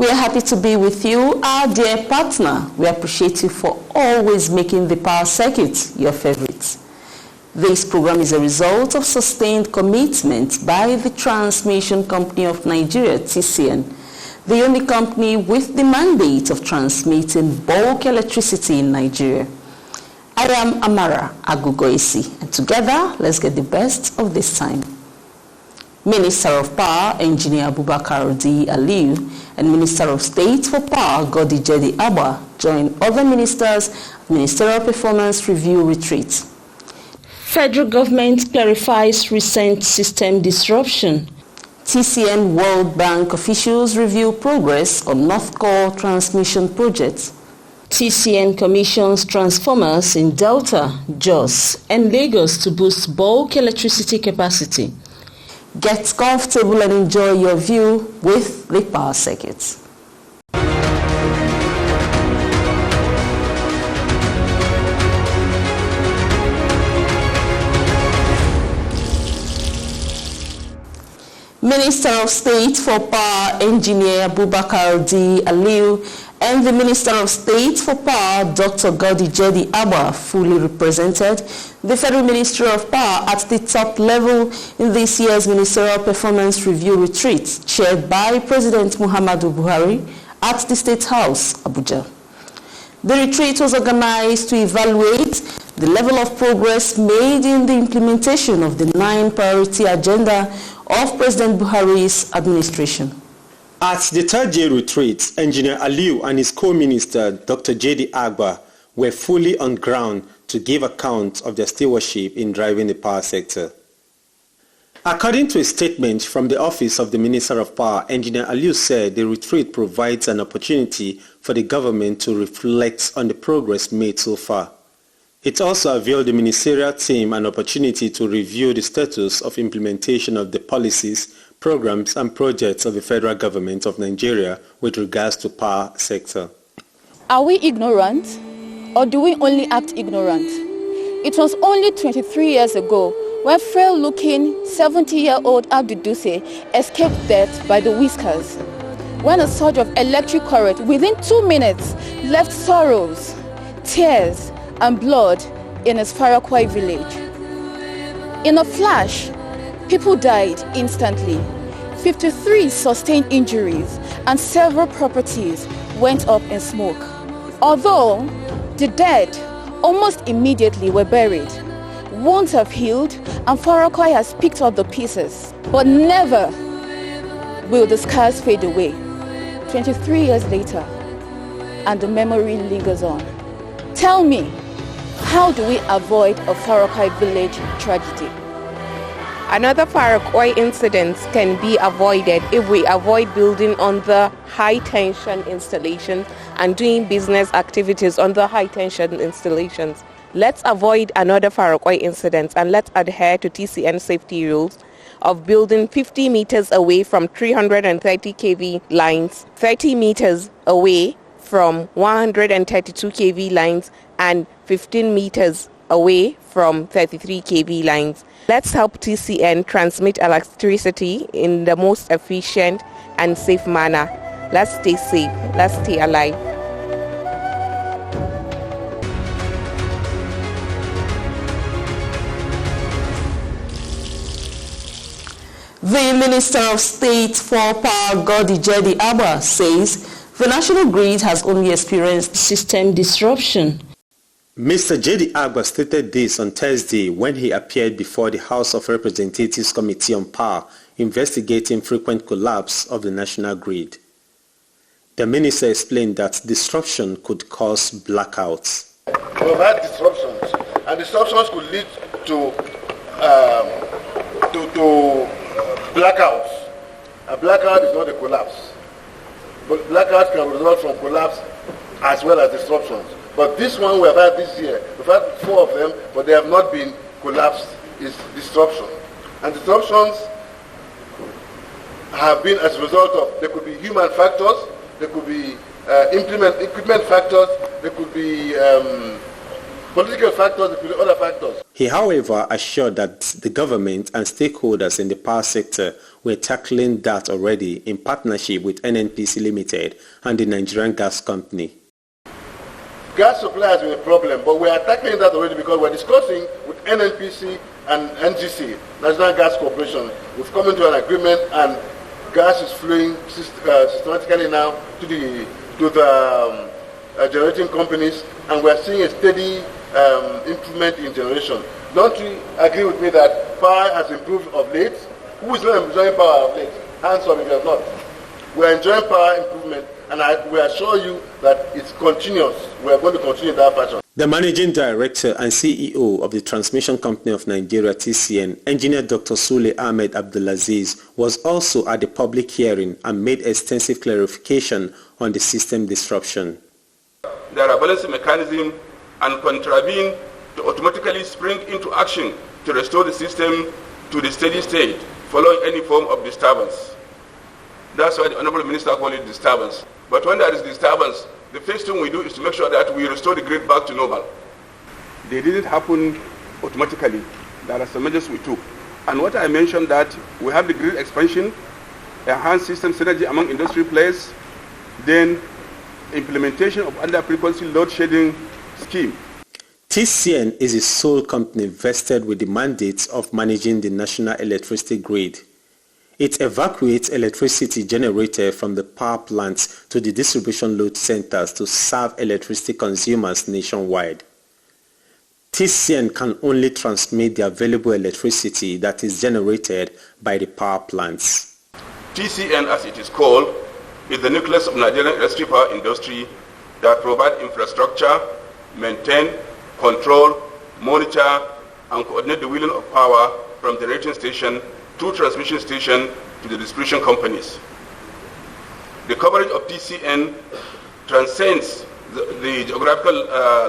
We are happy to be with you, our dear partner. We appreciate you for always making the power circuit your favorite. This program is a result of sustained commitment by the Transmission Company of Nigeria, TCN, the only company with the mandate of transmitting bulk electricity in Nigeria. I am Amara Agugoisi, and together, let's get the best of this time. Minister of Power, Engineer Abubakar D. Aliyu, and Minister of State for Power, Godi Jedi Agba, join other ministers at Ministerial Performance Review Retreat. Federal government clarifies recent system disruption. TCN World Bank officials review progress on North Core transmission projects. TCN commissions transformers in Delta, Jos, and Lagos to boost bulk electricity capacity. Get comfortable and enjoy your view with the power circuit. Minister of State for Power, Engineer Abubakar D. Aliyu, and the Minister of State for Power, Dr. Godi Jedi Agba, fully represented the Federal Ministry of Power at the top level in this year's Ministerial Performance Review Retreat, chaired by President Muhammadu Buhari at the State House, Abuja. The retreat was organized to evaluate the level of progress made in the implementation of the 9 priority agenda of President Buhari's administration. At the third-day retreat, Engineer Aliyu and his co-minister, Dr. Jedi Agba, were fully on ground to give account of their stewardship in driving the power sector. According to a statement from the Office of the Minister of Power, Engineer Aliyu said the retreat provides an opportunity for the government to reflect on the progress made so far. It also availed the ministerial team an opportunity to review the status of implementation of the policies, programs and projects of the federal government of Nigeria with regards to power sector. Are we ignorant, or do we only act ignorant? It was only 23 years ago when frail-looking 70-year-old Abdul Duse escaped death by the whiskers, when a surge of electric current within 2 minutes left sorrows, tears, and blood in his Farakwai village. In a flash, people died instantly. 53 sustained injuries and several properties went up in smoke. Although the dead almost immediately were buried, wounds have healed and Farakwai has picked up the pieces. But never will the scars fade away. 23 years later, and the memory lingers on. Tell me, how do we avoid a Farakwai village tragedy? Another Farakwai incident can be avoided if we avoid building on the high-tension installations and doing business activities on the high-tension installations. Let's avoid another Farakwai incident and let's adhere to TCN safety rules of building 50 meters away from 330 kV lines, 30 meters away from 132 kV lines, and 15 meters away from 33 kV lines. Let's help TCN transmit electricity in the most efficient and safe manner. Let's stay safe. Let's stay alive. The Minister of State for Power, Godi Jedi Agba, says the national grid has only experienced system disruption. Mr. Jedi Agba stated this on Thursday when he appeared before the House of Representatives Committee on Power investigating frequent collapse of the national grid. The minister explained that disruption could cause blackouts. We've had disruptions, and disruptions could lead to blackouts. A blackout is not a collapse, but blackouts can result from collapse as well as disruptions. But this one we have had this year, we've had 4 of them, but they have not been collapsed, is disruption. And disruptions have been as a result of, there could be human factors, there could be equipment factors, there could be Political factors, other factors. He, however, assured that the government and stakeholders in the power sector were tackling that already in partnership with NNPC Limited and the Nigerian Gas Company. Gas supply has been a problem, but we are tackling that already because we're discussing with NNPC and NGC, National Gas Corporation. We've come into an agreement and gas is flowing systematically now to the generating companies, and we're seeing a steady improvement in generation. Don't you agree with me that power has improved of late? Who is not enjoying power of late? Hands up if you have not. We're enjoying power improvement, and we assure you that it's continuous. We are going to continue in that fashion. The Managing Director and CEO of the Transmission Company of Nigeria, TCN, Engineer Dr. Sule Ahmed Abdulaziz, was also at the public hearing and made extensive clarification on the system disruption. There are balancing mechanisms and contravene to automatically spring into action to restore the system to the steady state following any form of disturbance. That's why the Honorable Minister called it disturbance. But when there is disturbance, the first thing we do is to make sure that we restore the grid back to normal. They didn't happen automatically. There are some measures we took. And what I mentioned that we have the grid expansion, enhanced system synergy among industry players, then implementation of under-frequency load shedding scheme. TCN is a sole company vested with the mandate of managing the national electricity grid. It evacuates electricity generated from the power plants to the distribution load centers to serve electricity consumers nationwide. TCN can only transmit the available electricity that is generated by the power plants. TCN, as it is called, is the nucleus of Nigerian electricity power industry that provides infrastructure, maintain, control, monitor, and coordinate the wheeling of power from the generating station to transmission station to the distribution companies. The coverage of TCN transcends the geographical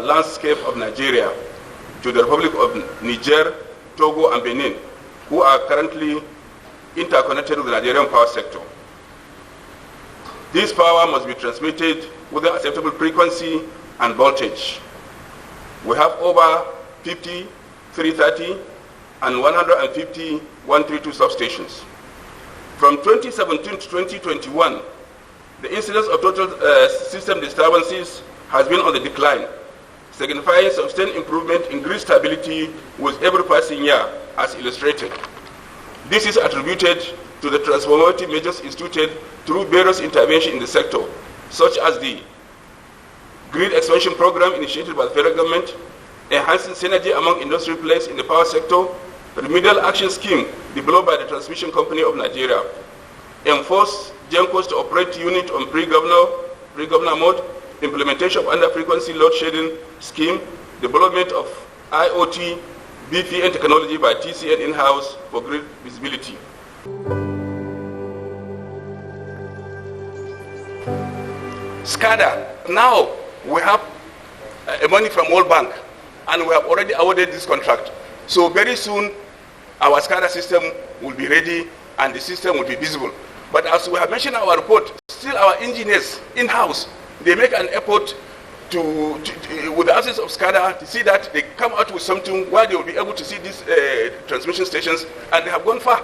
landscape of Nigeria to the Republic of Niger, Togo, and Benin, who are currently interconnected with the Nigerian power sector. This power must be transmitted with an acceptable frequency and voltage. We have over 50, 330, and 150 132 substations. From 2017 to 2021, the incidence of total system disturbances has been on the decline, signifying sustained improvement in grid stability with every passing year, as illustrated. This is attributed to the transformative measures instituted through various interventions in the sector, such as the grid expansion program initiated by the federal government, enhancing synergy among industry players in the power sector, remedial action scheme developed by the Transmission Company of Nigeria, enforce GENCOs to operate unit on pre-governor mode, implementation of under-frequency load shedding scheme, development of IoT, BPN technology by TCN in-house for grid visibility. SCADA, now we have money from World Bank and we have already awarded this contract. So very soon our SCADA system will be ready and the system will be visible. But as we have mentioned in our report, still our engineers in-house, they make an effort with the absence of SCADA to see that they come out with something where they will be able to see these transmission stations, and they have gone far.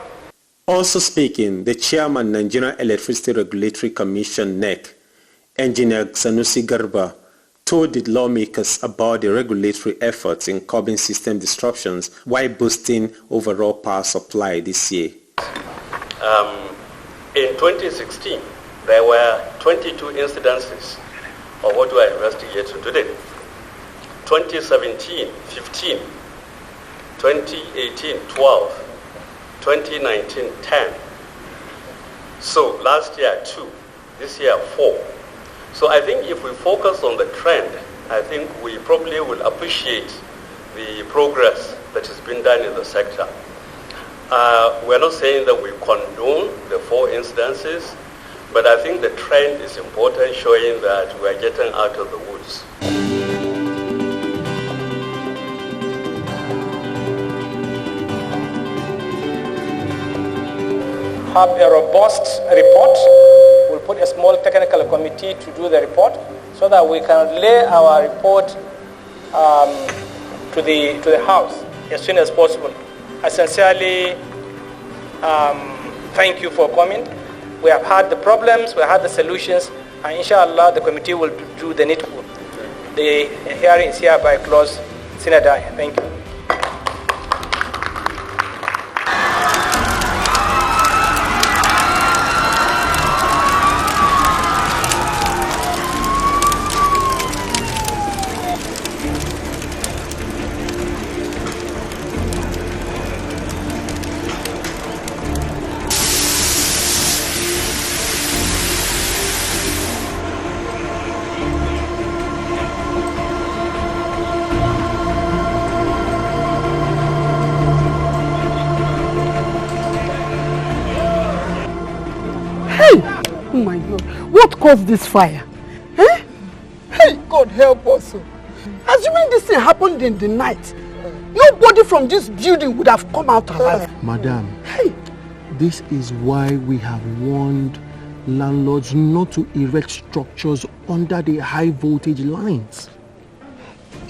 Also speaking, the chairman, Nigerian Electricity Regulatory Commission, NEC, Engineer Sanusi Garba, told the lawmakers about the regulatory efforts in curbing system disruptions while boosting overall power supply this year. In 2016, there were 22 incidences of what we are investigating today. 2017, 15. 2018, 12. 2019, 10. So last year, 2. This year, 4. So I think if we focus on the trend, I think we probably will appreciate the progress that has been done in the sector. We're not saying that we condone the 4 incidences, but I think the trend is important, showing that we're getting out of the woods. Have a robust report. We'll put a small technical committee to do the report so that we can lay our report to the house as soon as possible. I sincerely thank you for coming. We have had the problems, we have had the solutions, and inshallah the committee will do the needful. The hearing is hereby closed. Senator, thank you. Oh my God, what caused this fire? Eh? Hey, God help us. Assuming this thing happened in the night, nobody from this building would have come out alive. Madam, hey, this is why we have warned landlords not to erect structures under the high voltage lines.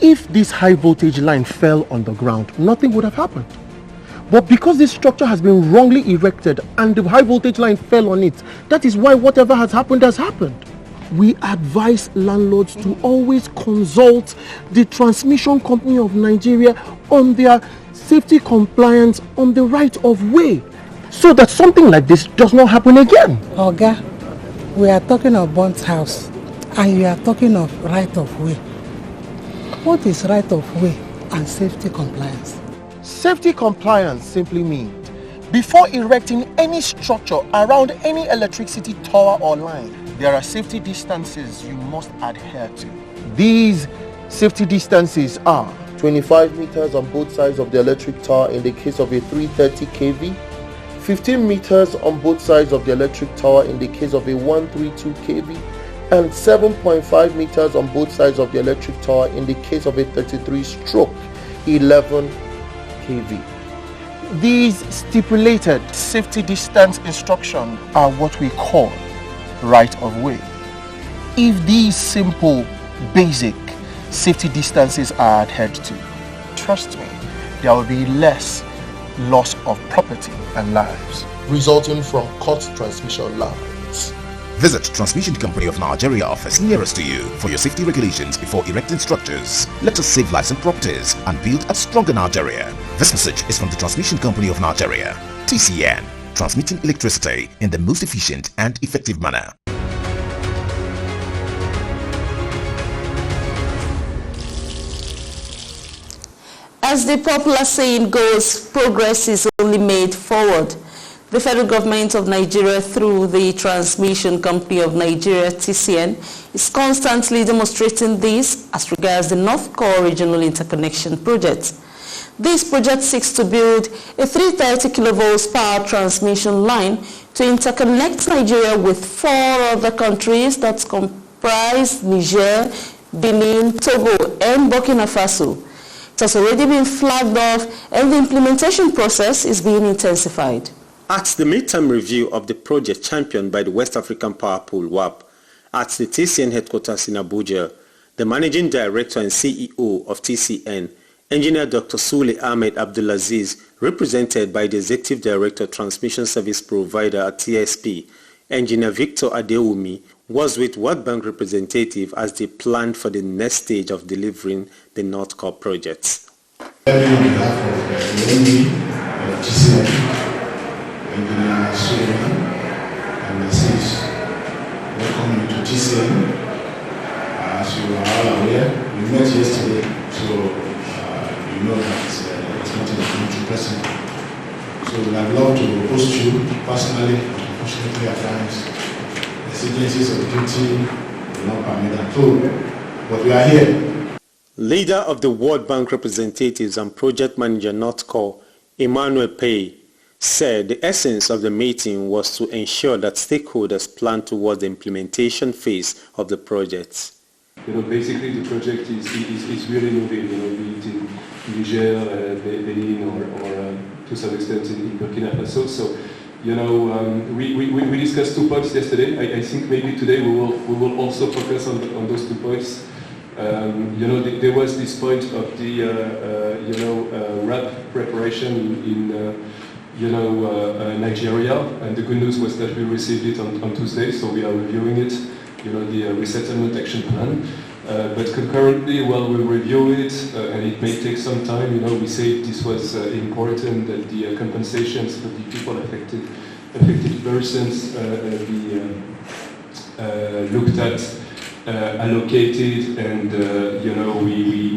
If this high voltage line fell on the ground, nothing would have happened. But because this structure has been wrongly erected and the high voltage line fell on it, that is why whatever has happened has happened. We advise landlords to always consult the Transmission Company of Nigeria on their safety compliance on the right of way, so that something like this does not happen again. Oga, we are talking of burnt house and you are talking of right of way. What is right of way and safety compliance? Safety compliance simply means before erecting any structure around any electricity tower or line, there are safety distances you must adhere to. These safety distances are 25 meters on both sides of the electric tower in the case of a 330 kV, 15 meters on both sides of the electric tower in the case of a 132 kV, and 7.5 meters on both sides of the electric tower in the case of a 33/11 kV. These stipulated safety distance instructions are what we call right of way. If these simple, basic safety distances are adhered to, trust me, there will be less loss of property and lives resulting from cut transmission lines. Visit Transmission Company of Nigeria office nearest to you for your safety regulations before erecting structures. Let us save lives and properties and build a stronger Nigeria. This message is from the Transmission Company of Nigeria, TCN, transmitting electricity in the most efficient and effective manner. As the popular saying goes, progress is only made forward. The federal government of Nigeria, through the Transmission Company of Nigeria, TCN, is constantly demonstrating this as regards the North Core Regional Interconnection Project. This project seeks to build a 330 kilovolts power transmission line to interconnect Nigeria with 4 other countries that comprise Niger, Benin, Togo, and Burkina Faso. It has already been flagged off and the implementation process is being intensified. At the midterm review of the project championed by the West African Power Pool WAP at the TCN headquarters in Abuja, the Managing Director and CEO of TCN, Engineer Dr. Sule Ahmed Abdulaziz, represented by the Executive Director Transmission Service Provider at TSP, Engineer Victor Adewumi, was with World Bank representative as they planned for the next stage of delivering the North Core projects. On behalf of the MD of TCN, Engineer Suleiman and Aziz, welcome you to TCN. As you are all aware, we met yesterday, so you know that it's not in the country present. So we would love to host you personally, but unfortunately at times exigencies of duty will not permit that. So, but we are here. Leader of the World Bank representatives and project manager North Core, Emmanuel Pei, said the essence of the meeting was to ensure that stakeholders plan towards the implementation phase of the project. Basically the project is really moving, be it in Niger, Benin, or to some extent in Burkina Faso. So, we discussed 2 points yesterday. I think maybe today we will also focus on those 2 points. There was this point of the RAP preparation in Nigeria, and the good news was that we received it on Tuesday, so we are reviewing it, the resettlement action plan. But concurrently, while we review it, and it may take some time, we said this was important that the compensations for the people affected persons be looked at, allocated, and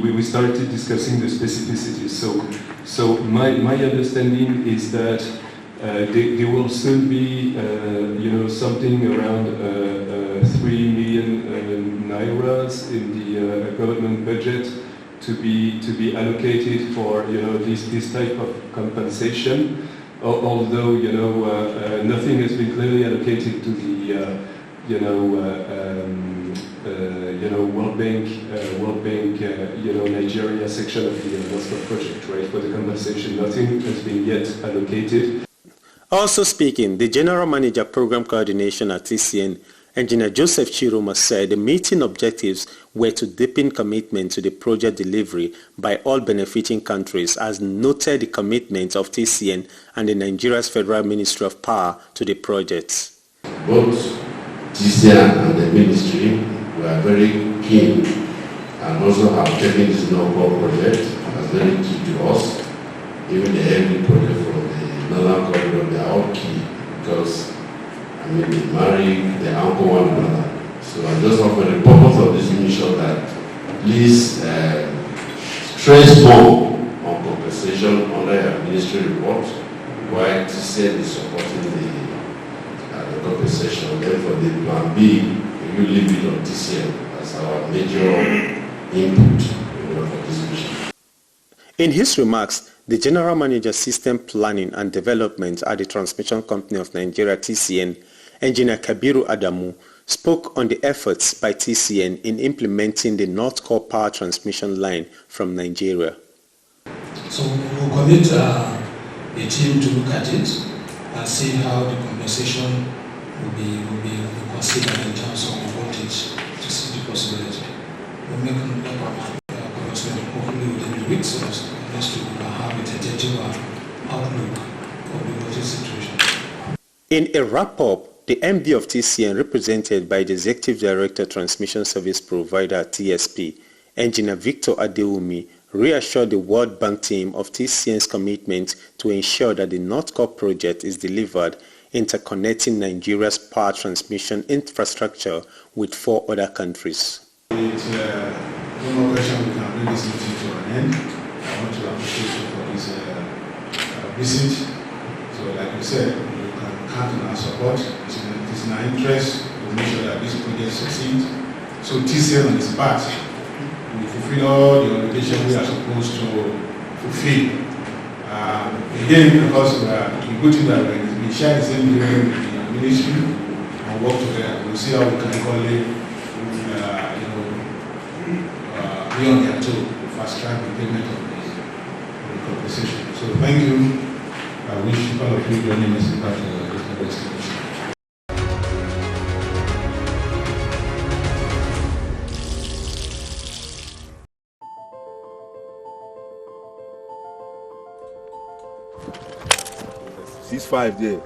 we started discussing the specificities. So my understanding is that there will soon be something around 3 million nairas in the government budget to be allocated for this type of compensation. Although nothing has been clearly allocated to the World Bank Nigeria section of the NASCO project, right? For the compensation, nothing has been yet allocated. Also speaking, the General Manager Program Coordination at TCN, Engineer Joseph Chiroma, said the meeting objectives were to deepen commitment to the project delivery by all benefiting countries, as noted the commitment of TCN and the Nigeria's Federal Ministry of Power to the project. Both TCN and the ministry were very keen and also have taken this NOCO project as very key to us. Even the heavy project from the Northern Corridor, they are all key because they marry, they anchor one another. So I just offer the purpose of this mission that please stress more on compensation under your ministry report, while TCN is supporting the compensation. Then for the plan B, you leave it on TCN as our major input for this mission. In his remarks, the General Manager System Planning and Development at the Transmission Company of Nigeria, TCN, Engineer Kabiru Adamu, spoke on the efforts by TCN in implementing the North Core Power Transmission Line from Nigeria. So we will commit a team to look at it and see how the compensation will be considered in terms of voltage to see the possibility. We'll make an announcement hopefully within the week so as to have a tentative outlook of the voltage situation. In a wrap-up, the MD of TCN, represented by the Executive Director Transmission Service Provider TSP, Engineer Victor Adewumi, reassured the World Bank team of TCN's commitment to ensure that the North Core project is delivered, interconnecting Nigeria's power transmission infrastructure with 4 other countries. With no more question, we can bring this meeting to an end. I want to appreciate you for this visit. So like you said, you can count on our support. It is in our interest to make sure that this project succeeds. So TCN on its part, we fulfill all the obligations we are supposed to fulfill. Again, because we go to that, we share the same vision with the ministry and work together. We'll see how we can equally be on their toe to fast track the payment of the compensation. So thank you. I wish all of you joining us in part of this investigation. $6.5 there.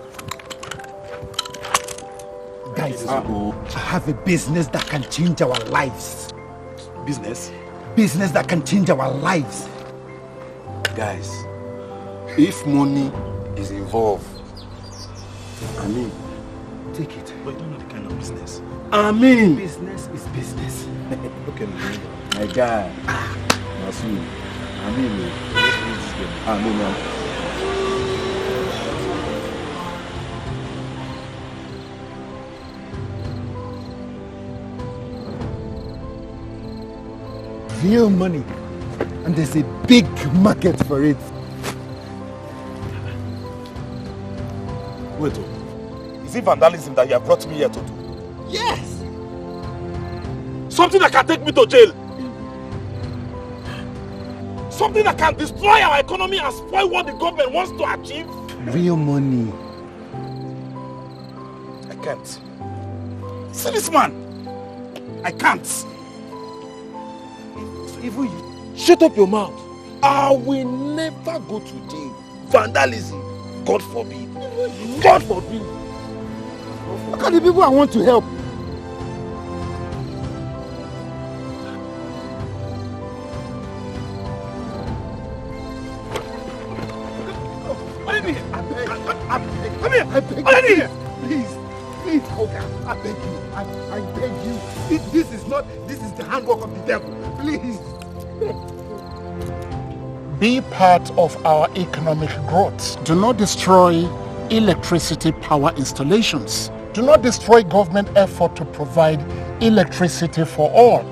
Guys, I have a business that can change our lives. Business? Business that can change our lives. Guys, if money is involved, take it. But you don't know the kind of business. Business is business. Okay, my guy. That's you. No. Real money, and there's a big market for it. Wait, is it vandalism that you have brought me here to do? Yes! Something that can take me to jail. Something that can destroy our economy and spoil what the government wants to achieve. Real money. I can't. See this man. I can't. Even you, shut up your mouth. I will never go to jail. Vandalism, God forbid. God forbid. Look at the people I want to help. Come here! I beg you. Please, Oga, I beg you. I beg you. This is the handwork of the devil. Please. Be part of our economic growth. Do not destroy electricity power installations. Do not destroy government effort to provide electricity for all.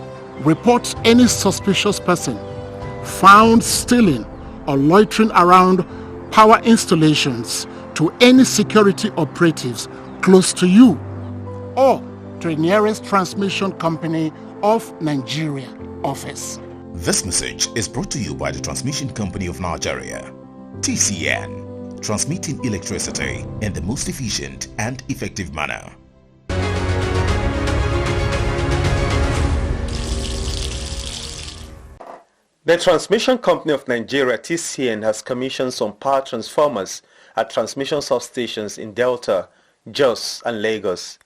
Report any suspicious person found stealing or loitering around power installations to any security operatives close to you or to the nearest transmission company of Nigeria office. This message is brought to you by the Transmission Company of Nigeria, TCN, transmitting electricity in the most efficient and effective manner. The Transmission Company of Nigeria, TCN, has commissioned some power transformers at transmission substations in Delta, Jos and Lagos.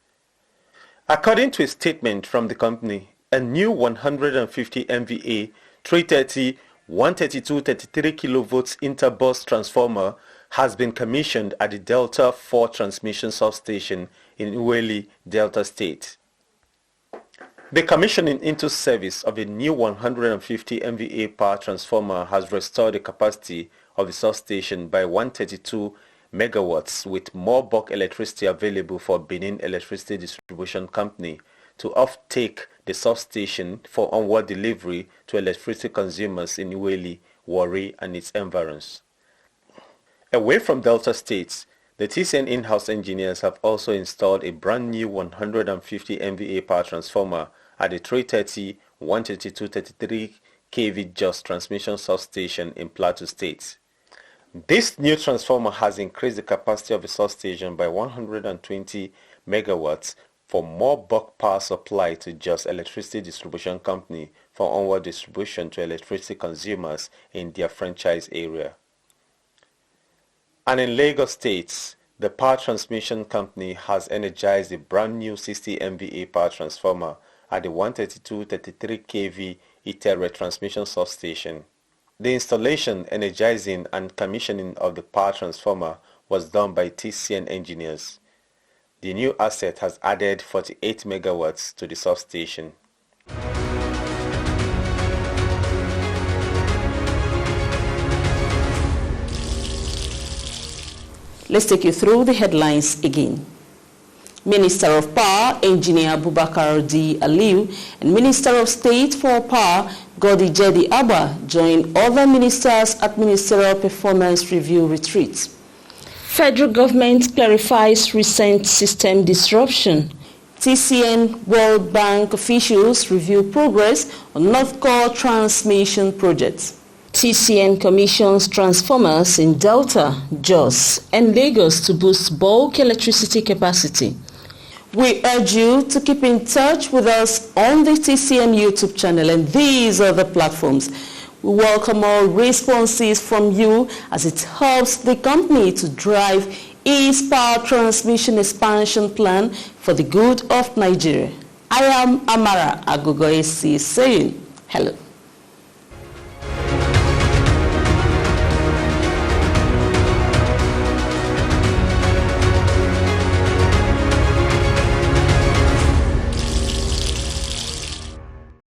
According to a statement from the company, a new 150 MVA 330 132 33 kV interbus transformer has been commissioned at the Delta 4 transmission substation in Uweli, Delta State. The commissioning into service of a new 150 MVA power transformer has restored the capacity of the substation by 132 megawatts, with more bulk electricity available for Benin Electricity Distribution Company to offtake the substation for onward delivery to electricity consumers in Uweli, Warri and its environs. Away from Delta States, the TCN in-house engineers have also installed a brand new 150 MVA power transformer at the 330 132 33 kV Jos transmission substation in Plateau State. This new transformer has increased the capacity of the substation by 120 megawatts for more bulk power supply to Jos Electricity Distribution Company for onward distribution to electricity consumers in their franchise area. And in Lagos State, the Power Transmission Company has energized a brand new 60 MVA power transformer at the 132-33 kV Itere transmission substation. The installation, energizing and commissioning of the power transformer was done by TCN engineers. The new asset has added 48 megawatts to the substation. Let's take you through the headlines again. Minister of Power, Engineer Abubakar D. Aliu, and Minister of State for Power, Godi Jedi Abba, join other ministers at Ministerial Performance Review Retreat. Federal government clarifies recent system disruption. TCN World Bank officials review progress on North Core transmission projects. TCN commissions transformers in Delta, Jos, and Lagos to boost bulk electricity capacity. We urge you to keep in touch with us on the TCN YouTube channel and these other platforms. We welcome all responses from you as it helps the company to drive its power transmission expansion plan for the good of Nigeria. I am Amara Agogoesi saying hello.